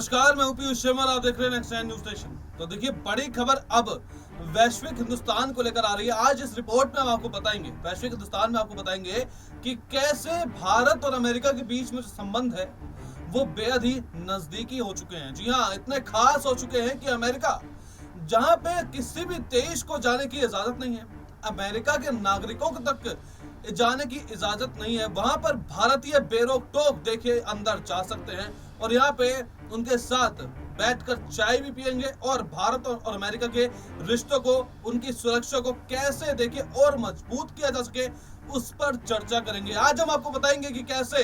नमस्कार, मैं पीयूष शर्मा, आप देख रहे हैं नेक्स्ट न्यूज स्टेशन। तो देखिए, बड़ी खबर अब वैश्विक हिंदुस्तान को लेकर आ रही है। आज इस रिपोर्ट में हम आपको बताएंगे, वैश्विक हिंदुस्तान में आपको बताएंगे कि कैसे भारत और अमेरिका के बीच में जो संबंध है वो बेहद ही नजदीकी हो चुके हैं। जी हाँ, इतने खास हो चुके हैं कि अमेरिका, जहां पे किसी भी देश को जाने की इजाजत नहीं है, अमेरिका के नागरिकों को तक जाने की इजाजत नहीं है, वहां पर भारतीय बेरोक टोक देखे अंदर जा सकते हैं और यहाँ पे उनके साथ बैठकर चाय भी पियेंगे और भारत और अमेरिका के रिश्तों को, उनकी सुरक्षा को कैसे देखिए और मजबूत किया जा सके, उस पर चर्चा करेंगे। आज हम आपको बताएंगे कि कैसे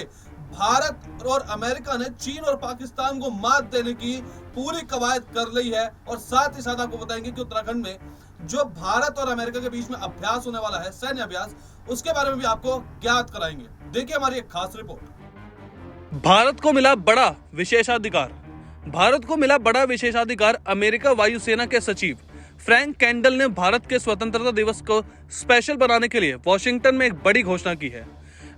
भारत और अमेरिका ने चीन और पाकिस्तान को मात देने की पूरी कवायद कर ली है और साथ ही साथ आपको बताएंगे कि उत्तराखंड में जो भारत और अमेरिका के बीच में अभ्यास होने वाला है, सैन्य अभ्यास, उसके बारे में भी आपको ज्ञात कराएंगे। देखिए हमारी एक खास रिपोर्ट। भारत को मिला बड़ा विशेषाधिकार। भारत को मिला बड़ा विशेषाधिकार। अमेरिका वायुसेना के सचिव फ्रैंक कैंडल ने भारत के स्वतंत्रता दिवस को स्पेशल बनाने के लिए वॉशिंगटन में एक बड़ी घोषणा की है।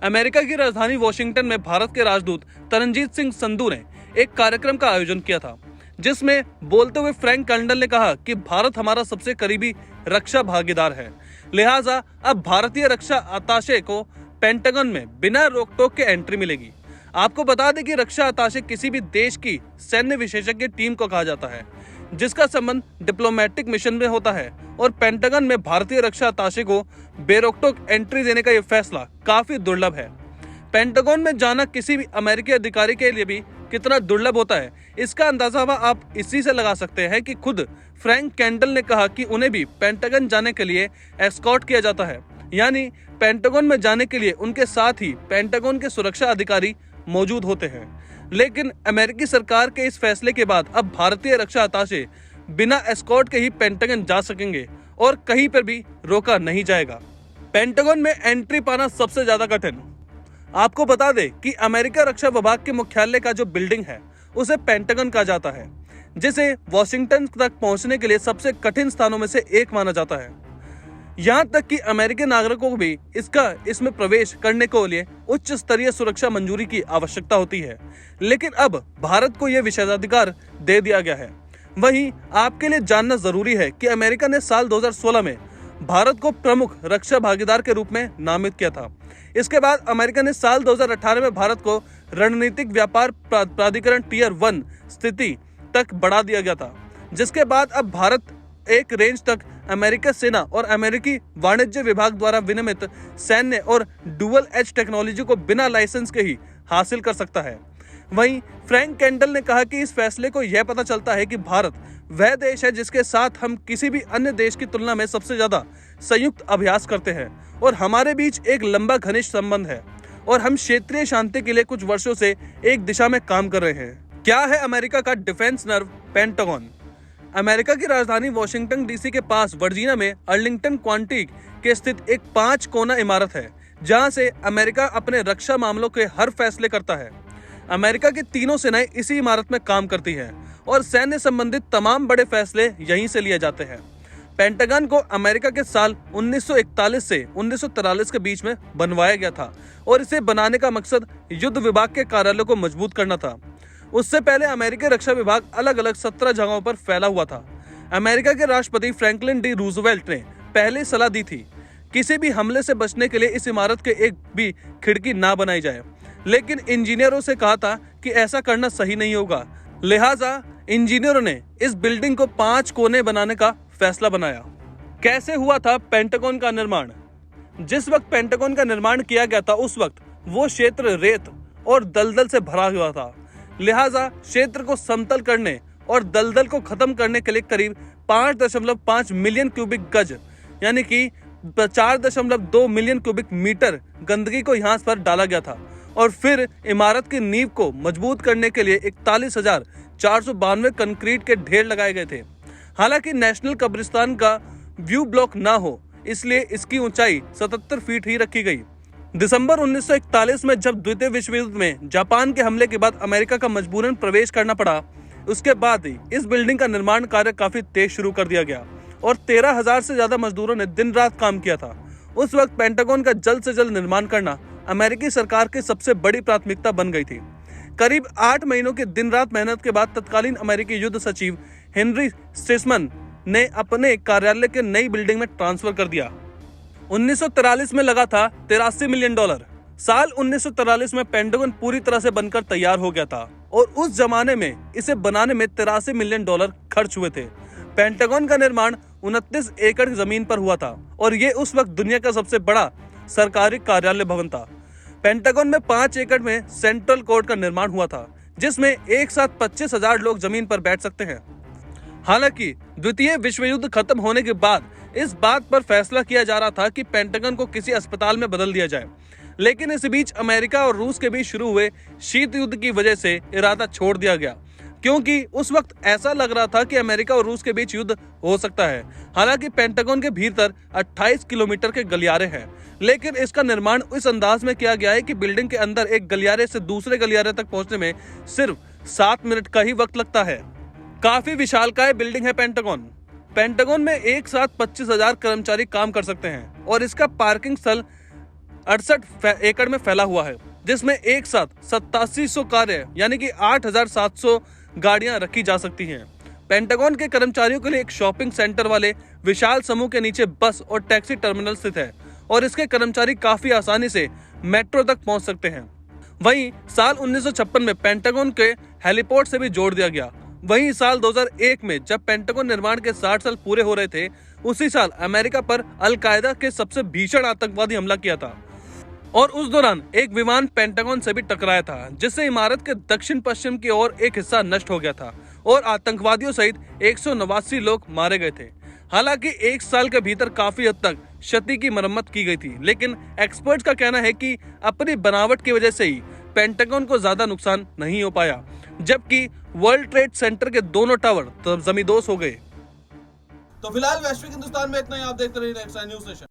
अमेरिका की राजधानी वॉशिंगटन में भारत के राजदूत तरनजीत सिंह संधू ने एक कार्यक्रम का आयोजन किया था, जिसमें बोलते हुए फ्रैंक कैंडल ने कहा कि भारत हमारा सबसे करीबी रक्षा भागीदार है, लिहाजा अब भारतीय रक्षा अताशे को पेंटागन में बिना रोक टोक के एंट्री मिलेगी। आपको बता दें कि रक्षा अताशे किसी भी देश की सैन्य विशेषज्ञ टीम को कहा जाता है, जिसका संबंध डिप्लोमेटिक मिशन में होता है, और पेंटागन में भारतीय रक्षा अताशे को बेरोकटोक एंट्री देने का यह फैसला काफी दुर्लभ है। पेंटागन में जाना किसी भी अमेरिकी अधिकारी के लिए भी कितना दुर्लभ होता है, इसका अंदाजा आप इसी से लगा सकते हैं कि खुद फ्रैंक कैंडल ने कहा कि उन्हें भी पेंटागन जाने के लिए एस्कॉर्ट किया जाता है, यानी पेंटागन में जाने के लिए उनके साथ ही पेंटागन के सुरक्षा अधिकारी मौजूद होते हैं। लेकिन अमेरिकी सरकार के इस फैसले के बाद अब भारतीय रक्षा अताशे बिना एस्कॉर्ट के ही पेंटागन जा सकेंगे और कहीं पर भी रोका नहीं जाएगा। पेंटागन में एंट्री पाना सबसे ज्यादा कठिन। आपको बता दें कि अमेरिका रक्षा विभाग के मुख्यालय का जो बिल्डिंग है उसे पेंटागन कहा जाता है, जिसे वॉशिंगटन तक पहुंचने के लिए सबसे कठिन स्थानों में से एक माना जाता है। यहाँ तक कि अमेरिकी नागरिकों को भी इसमें प्रवेश करने के लिए उच्च स्तरीय सुरक्षा मंजूरी की आवश्यकता होती है, लेकिन अब भारत को यह विशेषाधिकार दे दिया गया है। वहीं आपके लिए जानना जरूरी है कि अमेरिका ने साल 2016 में भारत को प्रमुख रक्षा भागीदार के रूप में नामित किया था। इसके बाद अमेरिका ने साल 2018 में भारत को रणनीतिक व्यापार प्राधिकरण टियर 1 स्थिति तक बढ़ा दिया गया था, जिसके बाद अब भारत एक रेंज तक अमेरिका सेना और अमेरिकी वाणिज्य विभाग द्वारा विनियमित सैन्य और डुअल एज टेक्नोलॉजी को बिना लाइसेंस के ही हासिल कर सकता है। वहीं फ्रैंक कैंडल ने कहा कि इस फैसले को यह पता चलता है कि भारत वह देश है जिसके साथ हम किसी भी अन्य देश की तुलना में सबसे ज्यादा संयुक्त अभ्यास करते हैं और हमारे बीच एक लंबा घनिष्ठ संबंध है और हम क्षेत्रीय शांति के लिए कुछ वर्षों से एक दिशा में काम कर रहे हैं। क्या है अमेरिका का डिफेंस नर्व पेंटागन? अमेरिका की राजधानी वॉशिंगटन डीसी के पास वर्जीनिया में अर्लिंगटन काउंटी के स्थित एक 5 कोना इमारत है, जहां से अमेरिका अपने रक्षा मामलों के हर फैसले करता है। अमेरिका की तीनों सेनाएं इसी इमारत में काम करती हैं और सैन्य संबंधित तमाम बड़े फैसले यहीं से लिए जाते हैं। पेंटागन को अमेरिका के साल 1941 से 1943 के बीच में बनवाया गया था और इसे बनाने का मकसद युद्ध विभाग के कार्यालयों को मजबूत करना था। उससे पहले अमेरिकी रक्षा विभाग अलग अलग 17 जगहों पर फैला हुआ था। अमेरिका के राष्ट्रपति फ्रैंकलिन डी रूजवेल्ट ने पहले सलाह दी थी किसी भी हमले से बचने के लिए इस इमारत के एक भी खिड़की ना बनाई जाए, लेकिन इंजीनियरों से कहा था कि ऐसा करना सही नहीं होगा, लिहाजा इंजीनियरों ने इस बिल्डिंग को 5 कोने बनाने का फैसला बनाया। कैसे हुआ था पेंटागन का निर्माण? जिस वक्त पेंटागन का निर्माण किया गया था उस वक्त वो क्षेत्र रेत और दलदल से भरा हुआ था, लिहाजा क्षेत्र को समतल करने और दलदल को खत्म करने के लिए करीब 5.5 मिलियन क्यूबिक गज यानी कि 4.2 मिलियन क्यूबिक मीटर गंदगी को यहाँ पर डाला गया था और फिर इमारत की नींव को मजबूत करने के लिए 41,492 कंक्रीट के ढेर लगाए गए थे। हालांकि नेशनल कब्रिस्तान का व्यू ब्लॉक ना हो, इसलिए इसकी ऊंचाई 77 फीट ही रखी गई। दिसंबर 1941 में जब द्वितीय विश्व युद्ध में जापान के हमले के बाद अमेरिका का मजबूरन प्रवेश करना पड़ा, उसके बाद ही इस बिल्डिंग का निर्माण कार्य काफी तेज शुरू कर दिया गया और 13,000 से ज्यादा मजदूरों ने दिन रात काम किया था। उस वक्त पेंटागन का जल्द से जल्द निर्माण करना अमेरिकी सरकार की सबसे बड़ी प्राथमिकता बन गई थी। करीब 8 महीनों की दिन रात मेहनत के बाद तत्कालीन अमेरिकी युद्ध सचिव हेनरी स्ट्रेसमैन ने अपने कार्यालय के नई बिल्डिंग में ट्रांसफर कर दिया। 1943 में लगा था $83 मिलियन। साल 1943 में पेंटागन पूरी तरह से बनकर तैयार हो गया था और उस जमाने में इसे बनाने में $83 मिलियन खर्च हुए थे। पेंटागन का निर्माण 29 एकड़ जमीन पर हुआ था और ये उस वक्त दुनिया का सबसे बड़ा सरकारी कार्यालय भवन था। पेंटागन में 5 एकड़ में सेंट्रल कोर्ट का निर्माण हुआ था, जिसमें एक साथ 25,000 लोग जमीन पर बैठ सकते हैं। हालांकि द्वितीय विश्व युद्ध खत्म होने के बाद इस बात पर फैसला किया जा रहा था कि पेंटागन को किसी अस्पताल में बदल दिया जाए, लेकिन इस बीच अमेरिका और रूस के बीच शुरू हुए शीत युद्ध की वजह से इरादा छोड़ दिया गया, क्योंकि उस वक्त ऐसा लग रहा था कि अमेरिका और रूस के बीच युद्ध हो सकता है। हालांकि पेंटागन के भीतर 28 किलोमीटर के गलियारे हैं, लेकिन इसका निर्माण इस अंदाज में किया गया है कि बिल्डिंग के अंदर एक गलियारे से दूसरे गलियारे तक पहुंचने में सिर्फ 7 मिनट का ही वक्त लगता है। काफी विशालकाय बिल्डिंग है पेंटागन। पेंटागन में एक साथ 25,000 कर्मचारी काम कर सकते हैं और इसका पार्किंग स्थल 68 एकड़ में फैला हुआ है, जिसमें एक साथ 8700 कारें यानी कि 8,700 गाड़ियां रखी जा सकती हैं। पेंटागन के कर्मचारियों के लिए एक शॉपिंग सेंटर वाले विशाल समूह के नीचे बस और टैक्सी टर्मिनल स्थित है और इसके कर्मचारी काफी आसानी से मेट्रो तक पहुंच सकते हैं। वहीं साल 1956 में पेंटागन के हेलीपोर्ट से भी जोड़ दिया गया। वहीं साल 2001 में जब पेंटागन निर्माण के 60 साल पूरे हो रहे थे, उसी साल अमेरिका पर अल कायदा के सबसे भीषण आतंकवादी हमला किया था और उस दौरान एक विमान पेंटागन से भी टकराया था, जिससे इमारत के दक्षिण पश्चिम की ओर एक हिस्सा नष्ट हो गया था और आतंकवादियों सहित 189 लोग मारे गए थे। हालांकि एक साल के भीतर काफी हद तक क्षति की मरम्मत की गई थी, लेकिन एक्सपर्ट्स का कहना है कि अपनी बनावट की वजह से ही पेंटागन को ज्यादा नुकसान नहीं हो पाया, जबकि वर्ल्ड ट्रेड सेंटर के दोनों टावर जमींदोज हो गए। तो फिलहाल वैश्विक हिंदुस्तान में इतना ही। आप देखते रहिए नेक्स्ट न्यूज सेशन।